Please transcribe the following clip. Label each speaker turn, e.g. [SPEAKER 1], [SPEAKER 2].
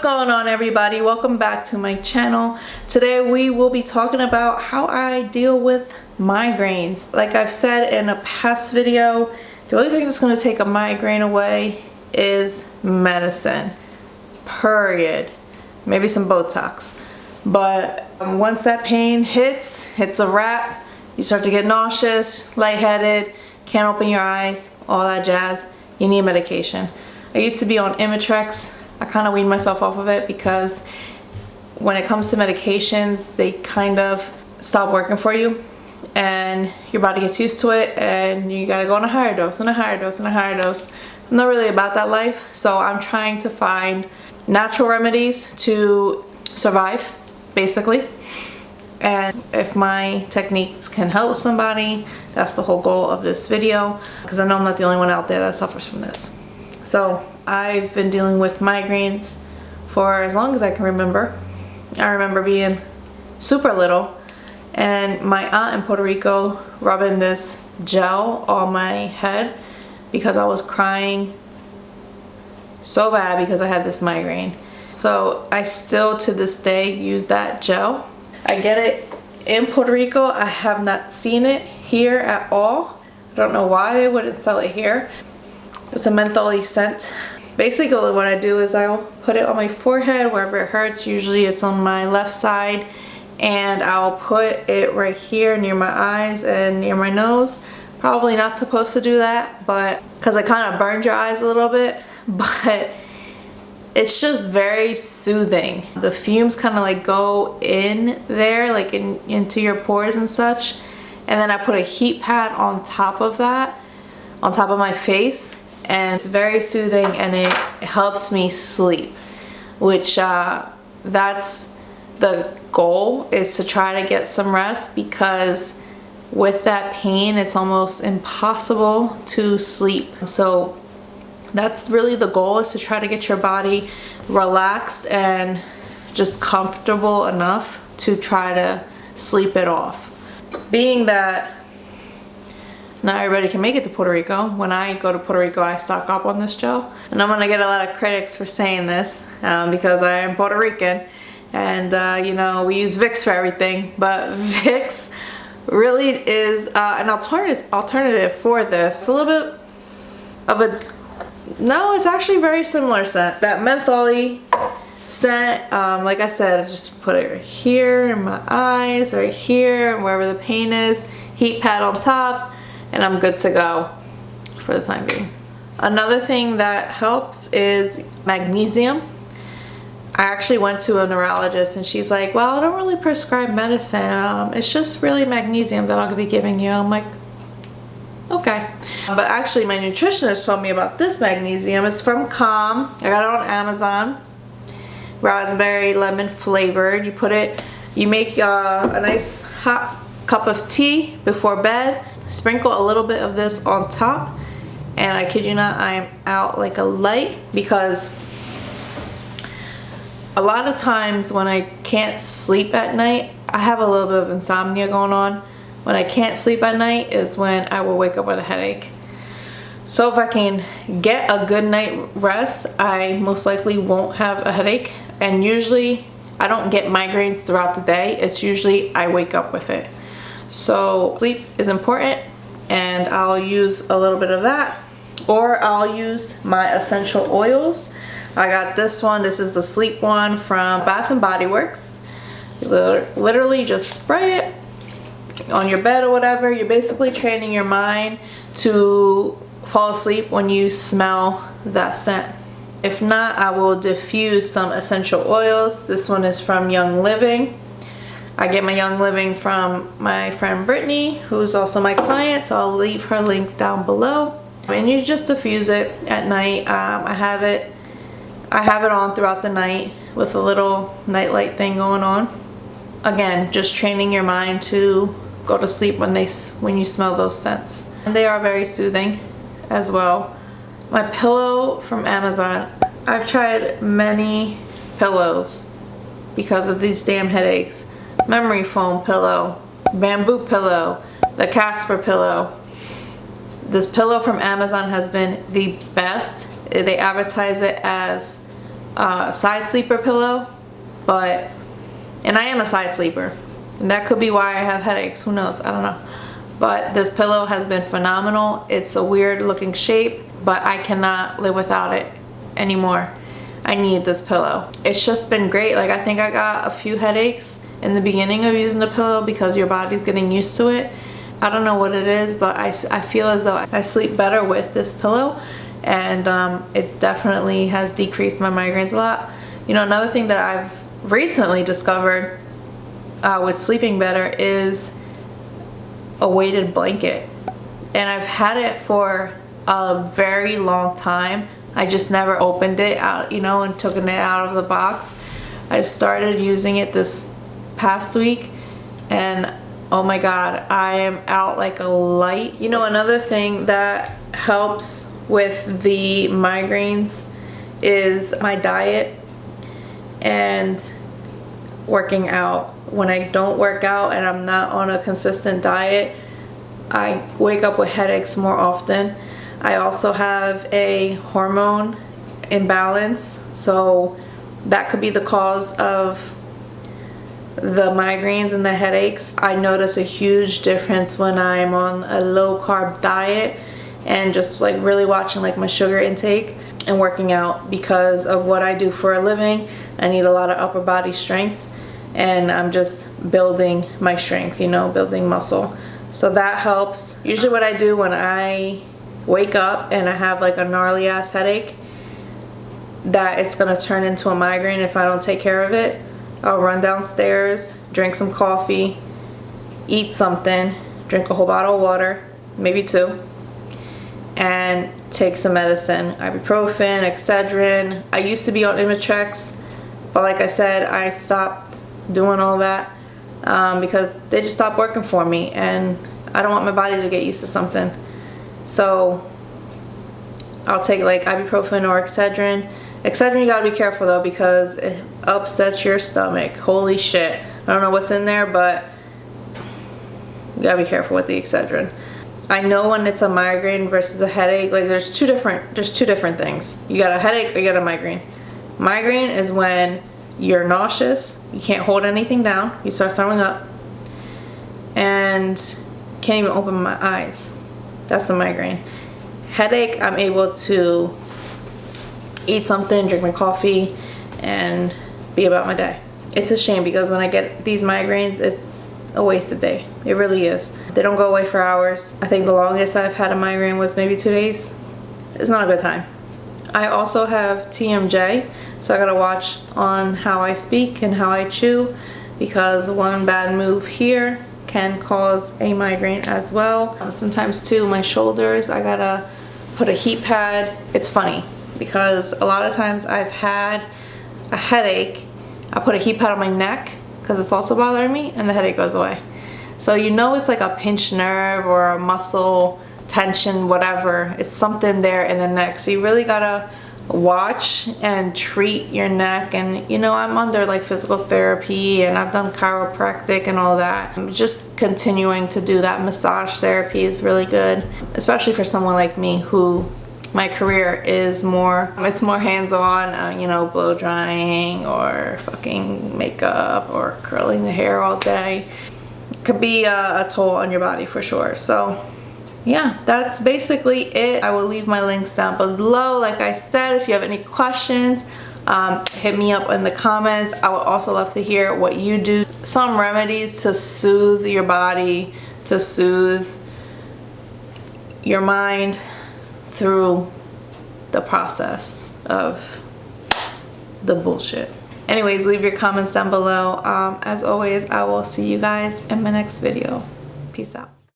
[SPEAKER 1] What's going on, everybody? Welcome back to my channel. Today we will be talking about how I deal with migraines. Like I've said in a past video, the only thing that's going to take a migraine away is medicine. Period. Maybe some Botox. But once that pain hits, it's a wrap. You start to get nauseous, lightheaded, can't open your eyes, all that jazz. You need medication. I used to be on Imitrex. I kind of weaned myself off of it because when it comes to medications, they kind of stop working for you and your body gets used to it and you gotta go on a higher dose and a higher dose and a higher dose. I'm not really about that life, so I'm trying to find natural remedies to survive, basically. And if my techniques can help somebody, that's the whole goal of this video, because I know I'm not the only one out there that suffers from this. So I've been dealing with migraines for as long as I can remember. I remember being super little and my aunt in Puerto Rico rubbing this gel on my head because I was crying so bad because I had this migraine. So I still to this day use that gel. I get it in Puerto Rico. I have not seen it here at all. I don't know why they wouldn't sell it here. It's a mentholy scent. Basically what I do is I'll put it on my forehead wherever it hurts. Usually it's on my left side, and I'll put it right here near my eyes and near my nose. Probably not supposed to do that, but because it kind of burns your eyes a little bit, but it's just very soothing. The fumes kind of like go in there, like into your pores and such. And then I put a heat pad on top of that, on top of my face. And it's very soothing and it helps me sleep, which that's the goal, is to try to get some rest, because with that pain it's almost impossible to sleep. So that's really the goal, is to try to get your body relaxed and just comfortable enough to try to sleep it off. Being that not everybody can make it to Puerto Rico. When I go to Puerto Rico, I stock up on this gel. And I'm gonna get a lot of critics for saying this because I am Puerto Rican and you know, we use Vicks for everything, but Vicks really is an alternative for this. A little bit of a, no, it's actually very similar scent. That mentholy scent, like I said, I just put it right here in my eyes, right here, wherever the pain is, heat pad on top, and I'm good to go for the time being. Another thing that helps is magnesium. I actually went to a neurologist and she's like, well, I don't really prescribe medicine. It's just really magnesium that I'll be giving you. I'm like, okay. But actually my nutritionist told me about this magnesium. It's from Calm. I got it on Amazon. Raspberry lemon flavored. You put it, you make a nice hot cup of tea before bed. Sprinkle a little bit of this on top, and I kid you not, I am out like a light, because a lot of times when I can't sleep at night, I have a little bit of insomnia going on. When I can't sleep at night is when I will wake up with a headache. So if I can get a good night rest, I most likely won't have a headache. And usually I don't get migraines throughout the day. It's usually I wake up with it. So sleep is important, and I'll use a little bit of that, or I'll use my essential oils. I got this one. This is the sleep one from Bath and Body Works. You literally just spray it on your bed or whatever. You're basically training your mind to fall asleep when you smell that scent. If not, I will diffuse some essential oils. This one is from Young Living. I get my Young Living from my friend Brittany, who's also my client, so I'll leave her link down below. And you just diffuse it at night. I have it on throughout the night with a little nightlight thing going on. Again, just training your mind to go to sleep when you smell those scents. And they are very soothing as well. My pillow from Amazon. I've tried many pillows because of these damn headaches. Memory foam pillow, bamboo pillow, the Casper pillow. This pillow from Amazon has been the best. They advertise it as side sleeper pillow, and I am a side sleeper. And that could be why I have headaches, who knows, I don't know. But this pillow has been phenomenal. It's a weird looking shape, but I cannot live without it anymore. I need this pillow. It's just been great. Like, I think I got a few headaches in the beginning of using the pillow because your body's getting used to it. I don't know what it is, but I feel as though I sleep better with this pillow, and it definitely has decreased my migraines a lot. You know, another thing that I've recently discovered with sleeping better is a weighted blanket. And I've had it for a very long time. I just never opened it out, you know, and took it out of the box. I started using it this past week, and oh my god, I am out like a light. You know, another thing that helps with the migraines is my diet and working out. When I don't work out and I'm not on a consistent diet, I wake up with headaches more often. I also have a hormone imbalance, so that could be the cause of the migraines and the headaches. I notice a huge difference when I'm on a low carb diet and just like really watching like my sugar intake and working out. Because of what I do for a living, I need a lot of upper body strength, and I'm just building my strength, you know, building muscle. So that helps. Usually what I do when I wake up and I have like a gnarly ass headache that it's gonna turn into a migraine if I don't take care of it, I'll run downstairs, drink some coffee, eat something, drink a whole bottle of water, maybe 2, and take some medicine, ibuprofen, Excedrin. I used to be on Imitrex, but like I said, I stopped doing all that because they just stopped working for me, and I don't want my body to get used to something. So I'll take like ibuprofen or Excedrin. Excedrin, you gotta be careful though, because it upsets your stomach. Holy shit. I don't know what's in there, but you gotta be careful with the Excedrin. I know when it's a migraine versus a headache, like there's two different things. You got a headache or you got a migraine. Migraine is when you're nauseous, you can't hold anything down, you start throwing up, and can't even open my eyes. That's a migraine. Headache, I'm able to eat something, drink my coffee, and be about my day. It's a shame because when I get these migraines, it's a wasted day. It really is. They don't go away for hours. I think the longest I've had a migraine was maybe 2 days. It's not a good time. I also have TMJ, so I gotta watch on how I speak and how I chew, because one bad move here can cause a migraine as well. Sometimes too, my shoulders, I gotta put a heat pad. It's funny because a lot of times I've had a headache, I put a heat pad on my neck because it's also bothering me, and the headache goes away. So you know it's like a pinched nerve or a muscle tension, whatever. It's something there in the neck. So you really gotta watch and treat your neck. And you know, I'm under like physical therapy, and I've done chiropractic and all that. I'm just continuing to do that. Massage therapy is really good, especially for someone like me who my career is more, it's more hands-on, you know, blow drying or fucking makeup or curling the hair all day. It could be a toll on your body for sure. So yeah, that's basically it. I will leave my links down below. Like I said, if you have any questions, hit me up in the comments. I would also love to hear what you do. Some remedies to soothe your body, to soothe your mind through the process of the bullshit. Anyways, leave your comments down below. As always, I will see you guys in my next video. Peace out.